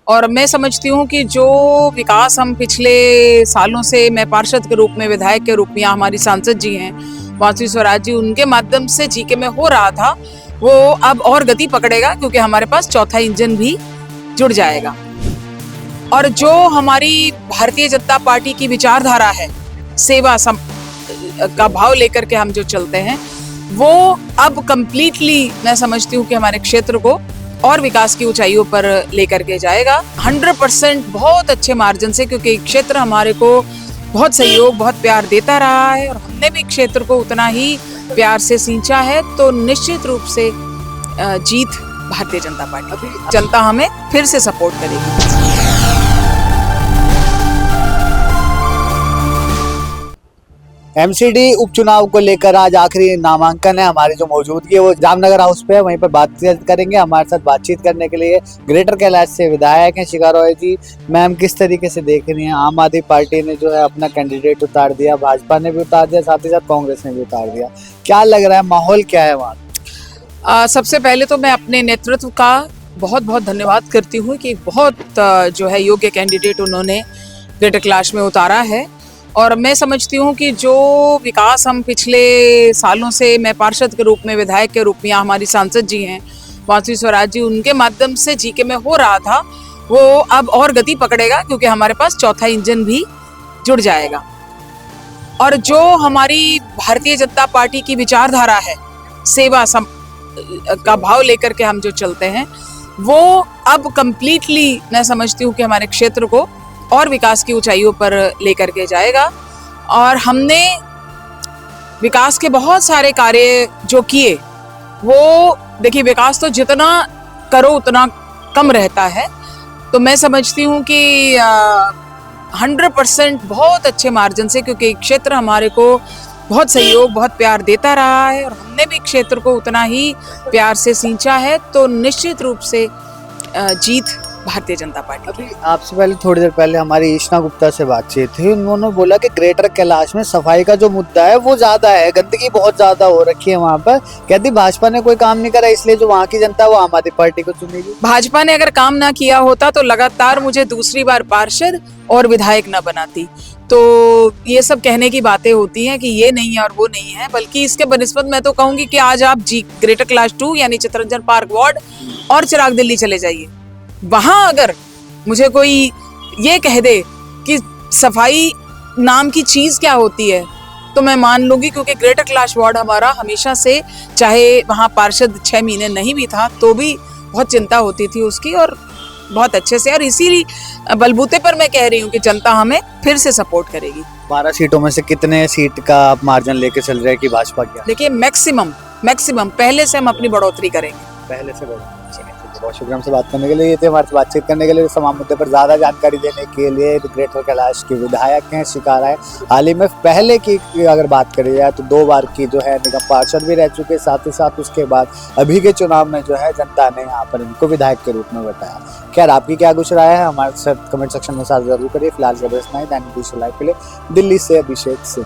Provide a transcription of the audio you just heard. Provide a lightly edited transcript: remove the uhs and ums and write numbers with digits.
और मैं समझती हूँ कि जो विकास हम पिछले सालों से, मैं पार्षद के रूप में, विधायक के रूप में, या हमारी सांसद जी हैं वासवी स्वराज जी, उनके माध्यम से जीके में हो रहा था, वो अब और गति पकड़ेगा क्योंकि हमारे पास चौथा इंजन भी जुड़ जाएगा। और जो हमारी भारतीय जनता पार्टी की विचारधारा है, सेवा का भाव लेकर के हम जो चलते हैं, वो अब कंप्लीटली मैं समझती हूँ कि हमारे क्षेत्र को और विकास की ऊंचाइयों पर लेकर के जाएगा 100% बहुत अच्छे मार्जिन से, क्योंकि क्षेत्र हमारे को बहुत सहयोग, बहुत प्यार देता रहा है और हमने भी क्षेत्र को उतना ही प्यार से सींचा है। तो निश्चित रूप से जीत भारतीय जनता पार्टी की। जनता हमें फिर से सपोर्ट करेगी। एमसीडी उपचुनाव को लेकर आज आखिरी नामांकन है। हमारी जो मौजूदगी है वो जामनगर हाउस पे है, वहीं पर बातचीत करेंगे। हमारे साथ बातचीत करने के लिए ग्रेटर कैलाश से विधायक हैं शिखा रॉय जी। मैम, किस तरीके से देख रही हैं? आम आदमी पार्टी ने जो है अपना कैंडिडेट उतार दिया, भाजपा ने भी उतार दिया, साथ ही साथ कांग्रेस ने भी उतार दिया। क्या लग रहा है, माहौल क्या है वहाँ? सबसे पहले तो मैं अपने नेतृत्व का बहुत बहुत धन्यवाद करती हूँ कि बहुत जो है योग्य कैंडिडेट उन्होंने ग्रेटर कैलाश में उतारा है। और मैं समझती हूँ कि जो विकास हम पिछले सालों से, मैं पार्षद के रूप में, विधायक के रूप में, या हमारी सांसद जी हैं वासवी स्वराज जी, उनके माध्यम से जीके में हो रहा था, वो अब और गति पकड़ेगा क्योंकि हमारे पास चौथा इंजन भी जुड़ जाएगा। और जो हमारी भारतीय जनता पार्टी की विचारधारा है, सेवा का भाव लेकर के हम जो चलते हैं, वो अब कंप्लीटली मैं समझती हूँ कि हमारे क्षेत्र को और विकास की ऊंचाइयों पर लेकर के जाएगा। और हमने विकास के बहुत सारे कार्य जो किए, वो देखिए, विकास तो जितना करो उतना कम रहता है। तो मैं समझती हूँ कि 100% बहुत अच्छे मार्जिन से, क्योंकि क्षेत्र हमारे को बहुत सहयोग, बहुत प्यार देता रहा है और हमने भी क्षेत्र को उतना ही प्यार से सींचा है। तो निश्चित रूप से जीत भारतीय जनता पार्टी। अभी आपसे पहले, थोड़ी देर पहले हमारी ईशना गुप्ता से बातचीत थी। उन्होंने बोला कि ग्रेटर कैलाश में सफाई का जो मुद्दा है वो ज्यादा है, गंदगी बहुत ज्यादा हो रखी है वहाँ पर। कहती भाजपा ने कोई काम नहीं करा, इसलिए जो वहाँ की जनता वो आम आदमी पार्टी को चुनेगी। भाजपा ने अगर काम ना किया होता तो लगातार मुझे दूसरी बार पार्षद और विधायक न बनाती। तो ये सब कहने की बातें होती हैं कि ये नहीं है और वो नहीं है, बल्कि इसके बनिस्बत मैं तो कहूंगी कि आज आप ग्रेटर कैलाश 2 यानी चित्तरंजन पार्क वार्ड और चिराग दिल्ली चले जाइए। वहां अगर मुझे कोई ये कह दे कि सफाई नाम की चीज क्या होती है, तो मैं मान लूंगी, क्योंकि ग्रेटर कैलाश वार्ड हमारा हमेशा से, चाहे वहां पार्षद 6 महीने नहीं भी था तो भी बहुत चिंता होती थी उसकी, और बहुत अच्छे से। और इसी बलबूते पर मैं कह रही हूँ कि जनता हमें फिर से सपोर्ट करेगी। 12 सीटों में से कितने सीट का आप मार्जिन लेके चल रहे हैं कि भाजपा क्या? देखिए, मैक्सिमम पहले से हम अपनी बढ़ोतरी करेंगे। पहले से बढ़ोतरी। बहुत शुक्रिया हमसे बात करने के लिए। ये थे हमारे से बातचीत करने के लिए। तमाम मुद्दे पर ज्यादा जानकारी देने के लिए ग्रेटर कैलाश के विधायक हैं शिखा रॉय। हाल ही में पहले की अगर बात करी जाए तो 2 बार की जो है निगम पार्षद भी रह चुके, साथ ही साथ उसके बाद अभी के चुनाव में जो है जनता ने यहाँ पर इनको विधायक के रूप में बताया। खैर, आपकी क्या कुछ राय है हमारे साथ कमेंट सेक्शन में साथ जरूर करिए। फिलहाल के लिए दैनिक लाइव के लिए दिल्ली से अभिषेक सिंह।